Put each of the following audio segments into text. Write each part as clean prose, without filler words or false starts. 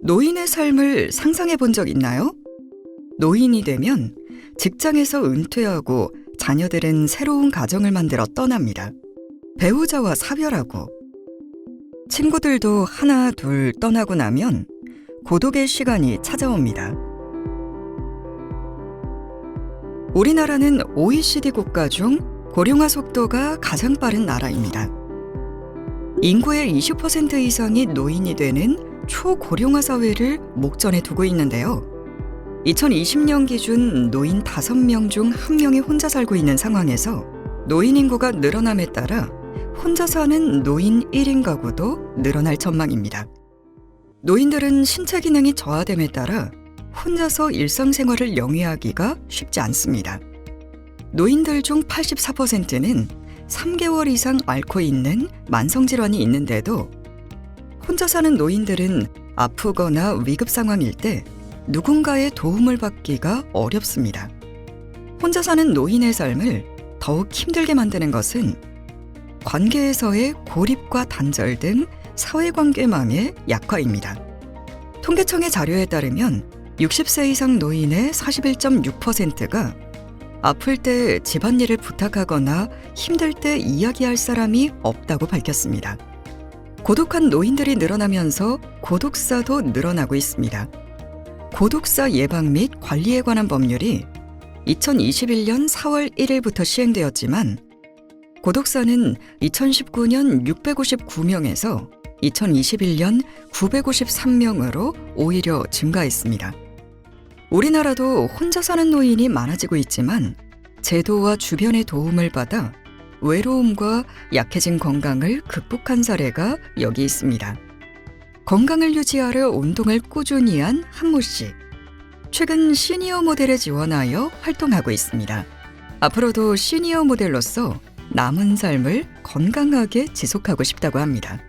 노인의 삶을 상상해 본 적 있나요? 노인이 되면 직장에서 은퇴하고 자녀들은 새로운 가정을 만들어 떠납니다. 배우자와 사별하고 친구들도 하나 둘 떠나고 나면 고독의 시간이 찾아옵니다. 우리나라는 OECD 국가 중 고령화 속도가 가장 빠른 나라입니다. 인구의 20% 이상이 노인이 되는 초고령화 사회를 목전에 두고 있는데요. 2020년 기준 노인 5명 중 1명이 혼자 살고 있는 상황에서 노인 인구가 늘어남에 따라 혼자 사는 노인 1인 가구도 늘어날 전망입니다. 노인들은 신체 기능이 저하됨에 따라 혼자서 일상생활을 영위하기가 쉽지 않습니다. 노인들 중 84%는 3개월 이상 앓고 있는 만성질환이 있는데도 혼자 사는 노인들은 아프거나 위급 상황일 때 누군가의 도움을 받기가 어렵습니다. 혼자 사는 노인의 삶을 더욱 힘들게 만드는 것은 관계에서의 고립과 단절 등 사회관계망의 약화입니다. 통계청의 자료에 따르면 60세 이상 노인의 41.6%가 아플 때 집안일을 부탁하거나 힘들 때 이야기할 사람이 없다고 밝혔습니다. 고독한 노인들이 늘어나면서 고독사도 늘어나고 있습니다. 고독사 예방 및 관리에 관한 법률이 2021년 4월 1일부터 시행되었지만 고독사는 2019년 659명에서 2021년 953명으로 오히려 증가했습니다. 우리나라도 혼자 사는 노인이 많아지고 있지만 제도와 주변의 도움을 받아 외로움과 약해진 건강을 극복한 사례가 여기 있습니다. 건강을 유지하려 운동을 꾸준히 한 한모 씨. 최근 시니어 모델에 지원하여 활동하고 있습니다. 앞으로도 시니어 모델로서 남은 삶을 건강하게 지속하고 싶다고 합니다.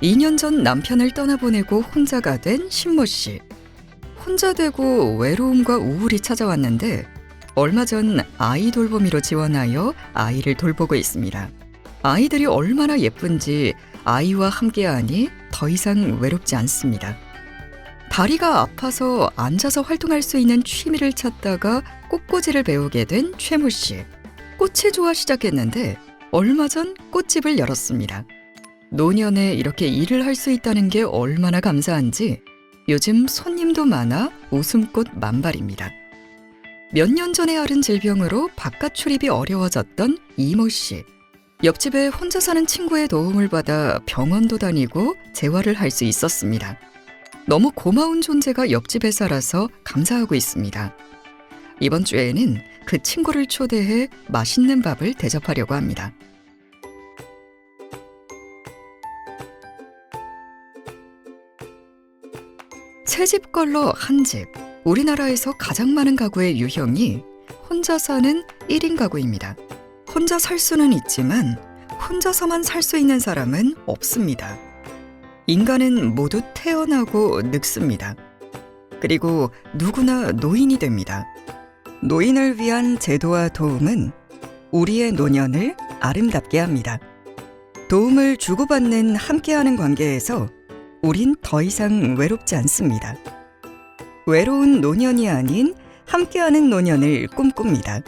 2년 전 남편을 떠나보내고 혼자가 된 신모 씨. 혼자 되고 외로움과 우울이 찾아왔는데 얼마 전 아이 돌보미로 지원하여 아이를 돌보고 있습니다. 아이들이 얼마나 예쁜지 아이와 함께하니 더 이상 외롭지 않습니다. 다리가 아파서 앉아서 활동할 수 있는 취미를 찾다가 꽃꽂이를 배우게 된 최모 씨. 꽃이 좋아 시작했는데 얼마 전 꽃집을 열었습니다. 노년에 이렇게 일을 할 수 있다는 게 얼마나 감사한지 요즘 손님도 많아 웃음꽃 만발입니다. 몇 년 전에 앓은 질병으로 바깥 출입이 어려워졌던 이모 씨. 옆집에 혼자 사는 친구의 도움을 받아 병원도 다니고 재활을 할 수 있었습니다. 너무 고마운 존재가 옆집에 살아서 감사하고 있습니다. 이번 주에는 그 친구를 초대해 맛있는 밥을 대접하려고 합니다. 새 집 걸러 한 집. 우리나라에서 가장 많은 가구의 유형이 혼자 사는 1인 가구입니다. 혼자 살 수는 있지만 혼자서만 살 수 있는 사람은 없습니다. 인간은 모두 태어나고 늙습니다. 그리고 누구나 노인이 됩니다. 노인을 위한 제도와 도움은 우리의 노년을 아름답게 합니다. 도움을 주고받는 함께하는 관계에서 우린 더 이상 외롭지 않습니다. 외로운 노년이 아닌 함께하는 노년을 꿈꿉니다.